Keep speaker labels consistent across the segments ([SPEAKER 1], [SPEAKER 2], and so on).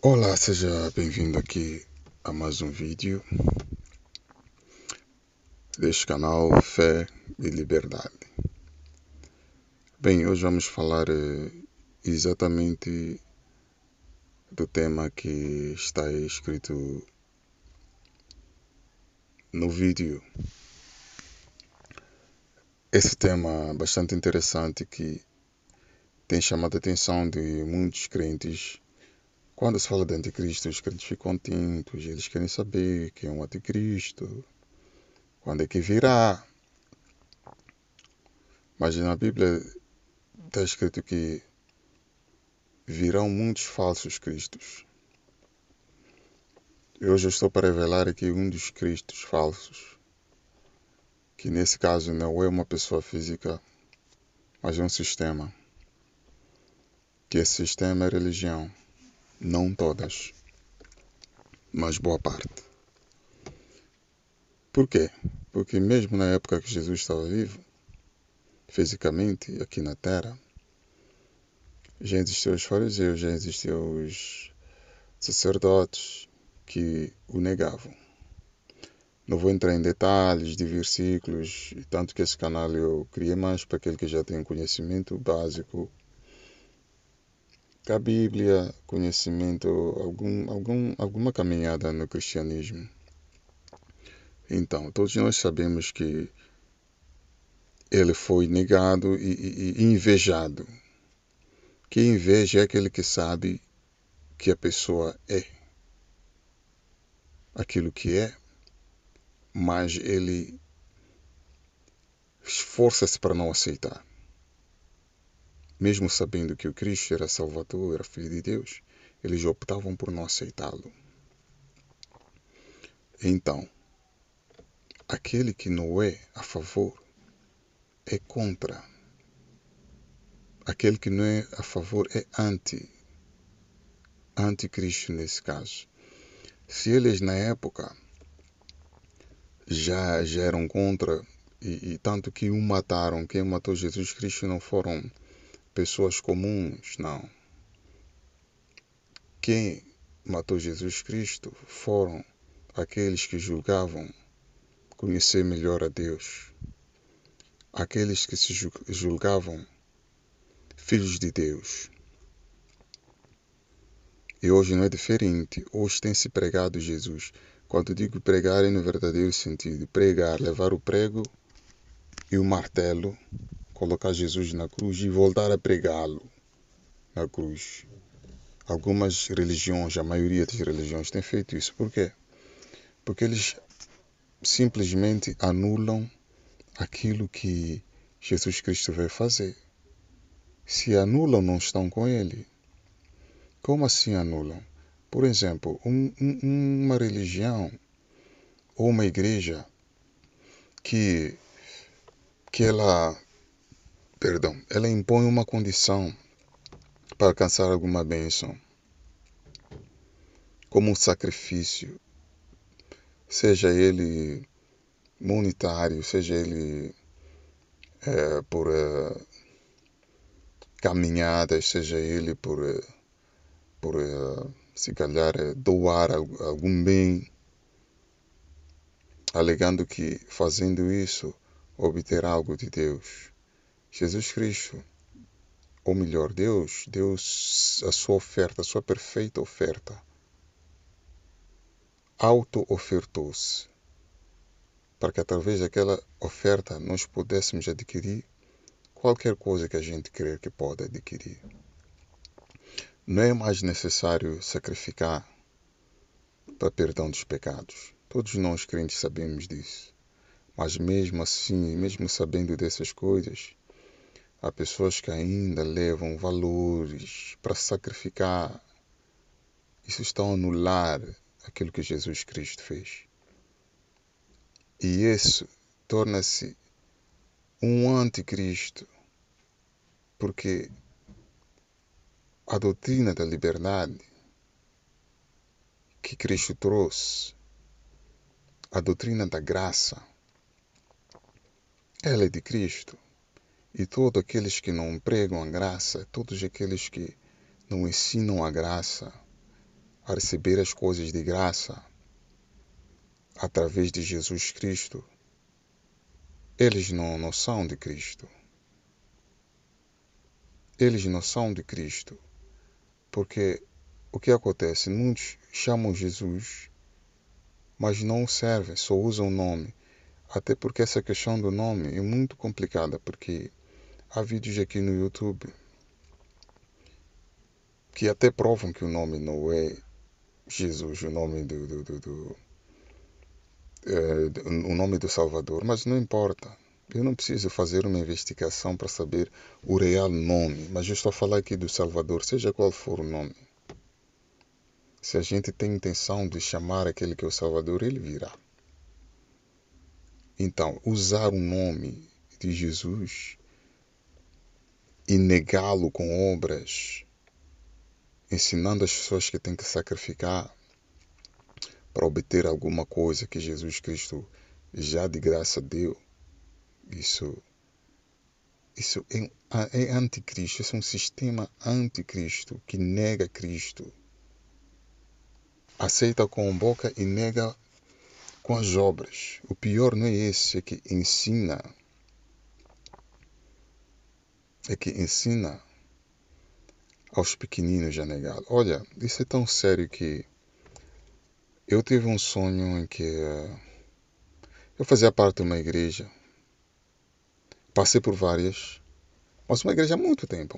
[SPEAKER 1] Olá, seja bem-vindo aqui a mais um vídeo deste canal Fé e Liberdade. Bem, hoje vamos falar exatamente do tema que está escrito no vídeo. Esse tema bastante interessante que tem chamado a atenção de muitos crentes. Quando se fala de anticristo, os crentes ficam atentos, eles querem saber quem é o anticristo, quando é que virá. Mas na Bíblia está escrito que virão muitos falsos cristos. E hoje eu estou para revelar aqui um dos cristos falsos, que nesse caso não é uma pessoa física, mas é um sistema. Que esse sistema é religião. Não todas, mas boa parte. Por quê? Porque mesmo na época que Jesus estava vivo, fisicamente, aqui na Terra, já existiam os fariseus, já existiam os sacerdotes que o negavam. Não vou entrar em detalhes de versículos, tanto que esse canal eu criei mais para aquele que já tem conhecimento básico da Bíblia, conhecimento, alguma caminhada no cristianismo. Então, todos nós sabemos que ele foi negado e invejado. Que inveja é aquele que sabe que a pessoa é aquilo que é, mas ele esforça-se para não aceitar. Mesmo sabendo que o Cristo era Salvador, era Filho de Deus, eles optavam por não aceitá-lo. Então, aquele que não é a favor é contra. Aquele que não é a favor é anticristo nesse caso. Se eles na época já eram contra, e tanto que o mataram, quem matou Jesus Cristo não foram pessoas comuns, não. Quem matou Jesus Cristo foram aqueles que julgavam conhecer melhor a Deus. Aqueles que se julgavam filhos de Deus. E hoje não é diferente. Hoje tem-se pregado Jesus. Quando digo pregar é no verdadeiro sentido. Pregar, levar o prego e o martelo, colocar Jesus na cruz e voltar a pregá-lo na cruz. Algumas religiões, a maioria das religiões tem feito isso. Por quê? Porque eles simplesmente anulam aquilo que Jesus Cristo veio fazer. Se anulam, não estão com ele. Como assim anulam? Por exemplo, uma religião ou uma igreja que ela impõe uma condição para alcançar alguma bênção, como um sacrifício, seja ele monetário, seja ele por caminhadas, seja ele por se calhar doar algum bem, alegando que fazendo isso obterá algo de Deus. Jesus Cristo, ou melhor, Deus, a sua oferta, a sua perfeita oferta, auto-ofertou-se para que através daquela oferta nós pudéssemos adquirir qualquer coisa que a gente crer que pode adquirir. Não é mais necessário sacrificar para perdão dos pecados. Todos nós crentes sabemos disso. Mas mesmo assim, mesmo sabendo dessas coisas, há pessoas que ainda levam valores para sacrificar. Isso está a anular aquilo que Jesus Cristo fez. E isso torna-se um anticristo, porque a doutrina da liberdade que Cristo trouxe, a doutrina da graça, ela é de Cristo. E todos aqueles que não pregam a graça, todos aqueles que não ensinam a graça, a receber as coisas de graça através de Jesus Cristo, eles não são de Cristo. Eles não são de Cristo. Porque o que acontece? Muitos chamam Jesus, mas não o servem, só usam o nome. Até porque essa questão do nome é muito complicada, porque há vídeos aqui no YouTube que até provam que o nome não é Jesus, o nome o nome do Salvador, mas não importa. Eu não preciso fazer uma investigação para saber o real nome, mas eu estou a falar aqui do Salvador, seja qual for o nome. Se a gente tem intenção de chamar aquele que é o Salvador, ele virá. Então, usar o nome de Jesus e negá-lo com obras, ensinando as pessoas que têm que sacrificar para obter alguma coisa que Jesus Cristo já de graça deu, isso é anticristo, isso é um sistema anticristo que nega Cristo. Aceita com a boca e nega com as obras. O pior não é esse, é que ensina aos pequeninos a negá-lo. Olha, isso é tão sério que eu tive um sonho em que eu fazia parte de uma igreja. Passei por várias, mas uma igreja há muito tempo,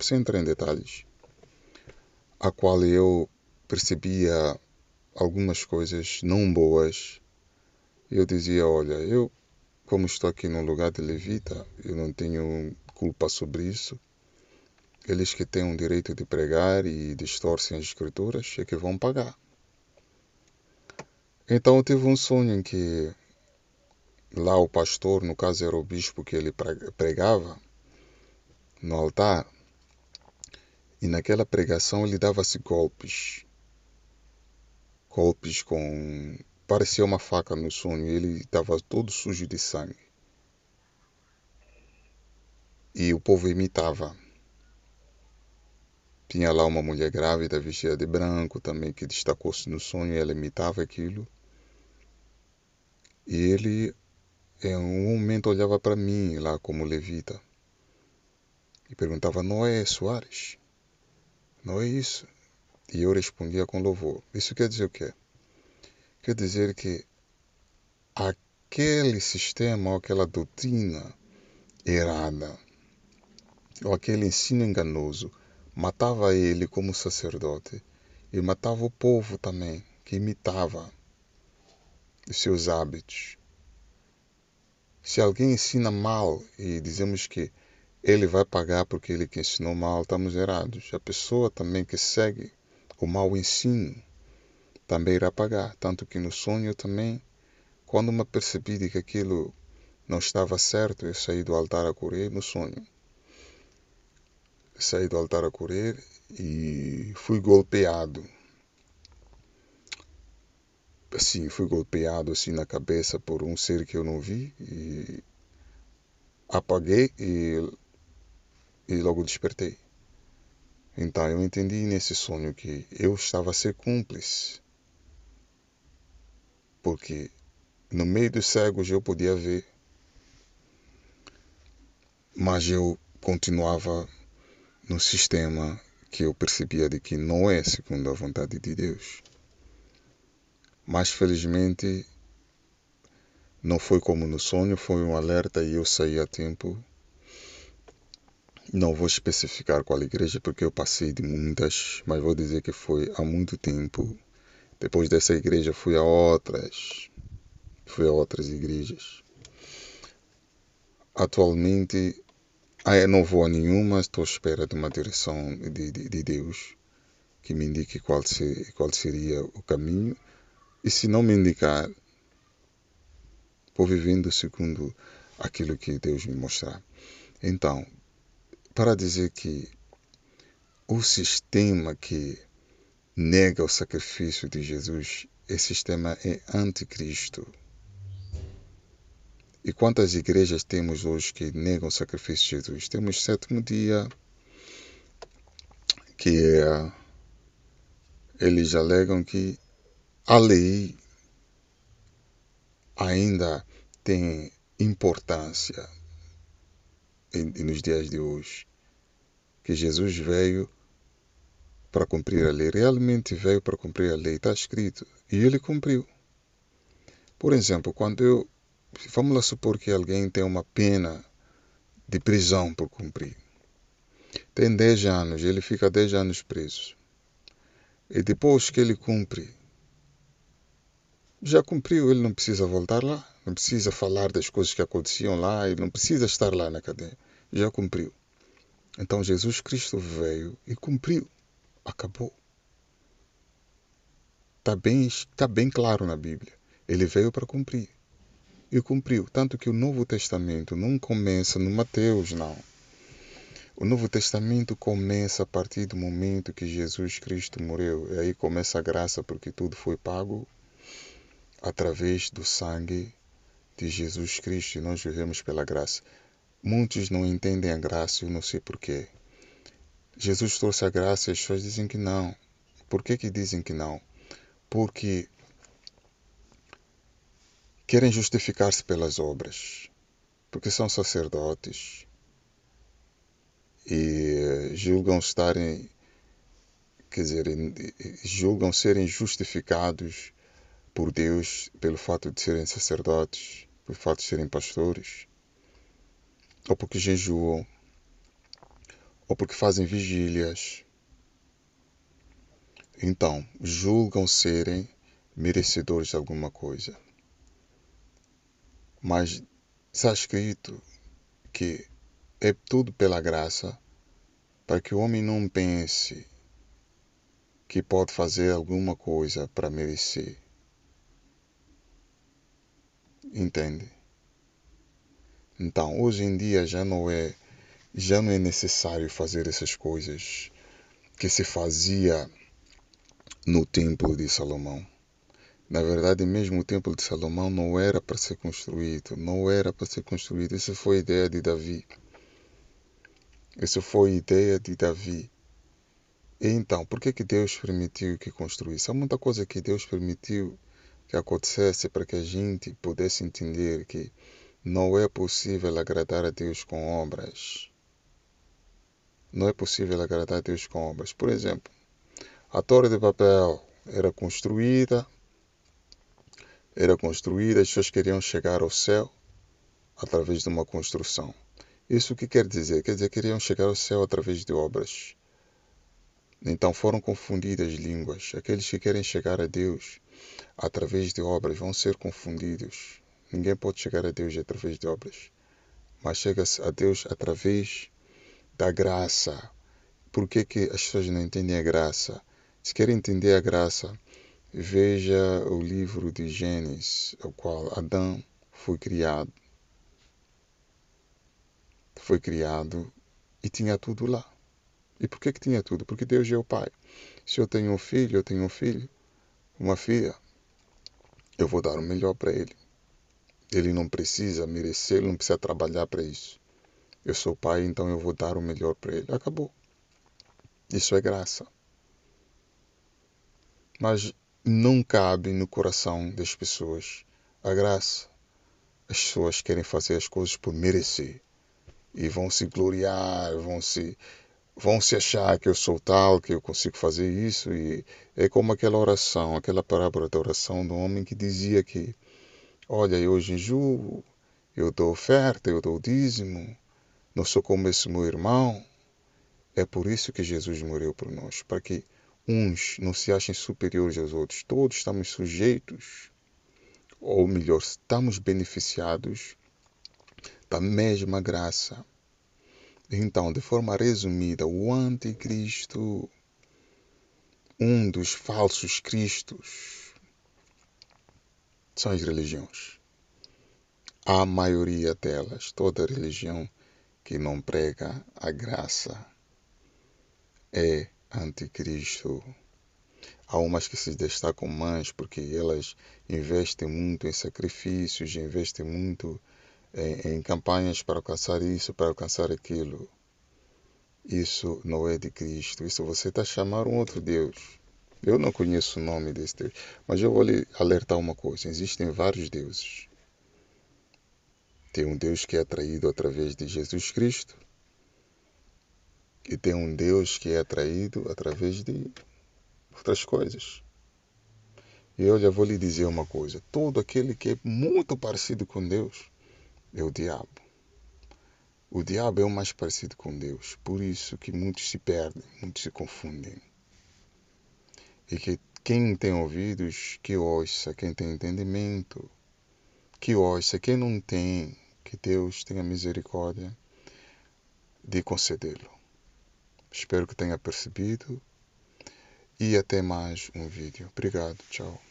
[SPEAKER 1] sem entrar em detalhes, a qual eu percebia algumas coisas não boas. Eu dizia, olha, eu, como estou aqui no lugar de levita, eu não tenho culpa sobre isso. Eles que têm o direito de pregar e distorcem as escrituras é que vão pagar. Então eu tive um sonho em que lá o pastor, no caso era o bispo que ele pregava no altar, e naquela pregação ele dava-se golpes com... parecia uma faca no sonho, ele estava todo sujo de sangue. E o povo imitava. Tinha lá uma mulher grávida vestida de branco também que destacou-se no sonho, ela imitava aquilo. E ele, em um momento, olhava para mim lá como levita e perguntava, não é Soares? Não é isso? E eu respondia com louvor. Isso quer dizer o quê? Quer dizer que aquele sistema, ou aquela doutrina errada, ou aquele ensino enganoso, matava ele como sacerdote e matava o povo também, que imitava os seus hábitos. Se alguém ensina mal e dizemos que ele vai pagar porque ele que ensinou mal, estamos errados. A pessoa também que segue o mau ensino também irá pagar. Tanto que no sonho também, quando me apercebi de que aquilo não estava certo, eu saí do altar a correr no sonho. Saí do altar a correr e fui golpeado. Assim, fui golpeado assim na cabeça por um ser que eu não vi e apaguei e logo despertei. Então eu entendi nesse sonho que eu estava a ser cúmplice. Porque no meio dos cegos eu podia ver, mas eu continuava no sistema que eu percebia de que não é segundo a vontade de Deus. Mas felizmente não foi como no sonho, foi um alerta e eu saí a tempo. Não vou especificar qual igreja porque eu passei de muitas, mas vou dizer que foi há muito tempo. Depois dessa igreja fui a outras igrejas. Atualmente eu não vou a nenhuma, estou à espera de uma direção de Deus que me indique qual seria o caminho. E se não me indicar, vou vivendo segundo aquilo que Deus me mostrar. Então, para dizer que o sistema que nega o sacrifício de Jesus, esse sistema é anticristo. E quantas igrejas temos hoje que negam o sacrifício de Jesus? Temos Sétimo Dia, que eles alegam que a lei ainda tem importância nos dias de hoje, que Jesus veio para cumprir a lei, realmente veio para cumprir a lei, está escrito, e ele cumpriu. Por exemplo, vamos lá supor que alguém tem uma pena de prisão por cumprir. Tem 10 anos, ele fica 10 anos preso. E depois que ele cumpre, já cumpriu, ele não precisa voltar lá, não precisa falar das coisas que aconteciam lá, ele não precisa estar lá na cadeia, já cumpriu. Então Jesus Cristo veio e cumpriu, acabou. Está bem claro na Bíblia. Ele veio para cumprir e cumpriu. Tanto que o Novo Testamento não começa no Mateus, não. O Novo Testamento começa a partir do momento que Jesus Cristo morreu. E aí começa a graça, porque tudo foi pago através do sangue de Jesus Cristo e nós vivemos pela graça. Muitos não entendem a graça, eu não sei porquê. Jesus trouxe a graça e as pessoas dizem que não. Por que dizem que não? Porque querem justificar-se pelas obras. Porque são sacerdotes e julgam estarem, quer dizer, julgam serem justificados por Deus pelo fato de serem sacerdotes, pelo fato de serem pastores, ou porque jejuam, ou porque fazem vigílias. Então, julgam serem merecedores de alguma coisa. Mas está escrito que é tudo pela graça, para que o homem não pense que pode fazer alguma coisa para merecer. Entende? Então, hoje em dia já não é necessário fazer essas coisas que se fazia no Templo de Salomão. Na verdade, mesmo o Templo de Salomão não era para ser construído, não era para ser construído. Isso foi ideia de Davi. Isso foi ideia de Davi. E então, por que Deus permitiu que construísse? Há muita coisa que Deus permitiu que acontecesse para que a gente pudesse entender que não é possível agradar a Deus com obras. Não é possível agradar a Deus com obras. Por exemplo, a Torre de Babel era construída, as pessoas queriam chegar ao céu através de uma construção. Isso o que quer dizer? Quer dizer que queriam chegar ao céu através de obras. Então foram confundidas línguas. Aqueles que querem chegar a Deus através de obras vão ser confundidos. Ninguém pode chegar a Deus através de obras, mas chega-se a Deus através da graça. Por que as pessoas não entendem a graça? Se querem entender a graça, veja o livro de Gênesis, o qual Adão foi criado. Foi criado e tinha tudo lá. E por que tinha tudo? Porque Deus é o Pai. Se eu tenho um filho, uma filha, eu vou dar o melhor para ele. Ele não precisa merecer, ele não precisa trabalhar para isso. Eu sou pai, então eu vou dar o melhor para ele. Acabou. Isso é graça. Mas não cabe no coração das pessoas a graça. As pessoas querem fazer as coisas por merecer. E vão se gloriar, vão se achar que eu sou tal, que eu consigo fazer isso. E é como aquela oração, aquela parábola da oração do homem que dizia que, olha, eu jejuo, eu dou oferta, eu dou dízimo, não sou como esse meu irmão. É por isso que Jesus morreu por nós, para que uns não se achem superiores aos outros. Todos estamos sujeitos, ou melhor, estamos beneficiados da mesma graça. Então, de forma resumida, o anticristo, um dos falsos cristos, são as religiões. A maioria delas, toda religião que não prega a graça é anticristo. Há umas que se destacam mais porque elas investem muito em sacrifícios, investem muito em campanhas para alcançar isso, para alcançar aquilo. Isso não é de Cristo. Isso você está a chamar um outro Deus. Eu não conheço o nome desse Deus, mas eu vou lhe alertar uma coisa: existem vários deuses. Tem um Deus que é atraído através de Jesus Cristo e tem um Deus que é atraído através de outras coisas. E olha, vou lhe dizer uma coisa: todo aquele que é muito parecido com Deus é o diabo. O diabo é o mais parecido com Deus, por isso que muitos se perdem, muitos se confundem. E que quem tem ouvidos, que ouça, quem tem entendimento, que ouça, quem não tem, que Deus tenha misericórdia de concedê-lo. Espero que tenha percebido e até mais um vídeo. Obrigado, tchau.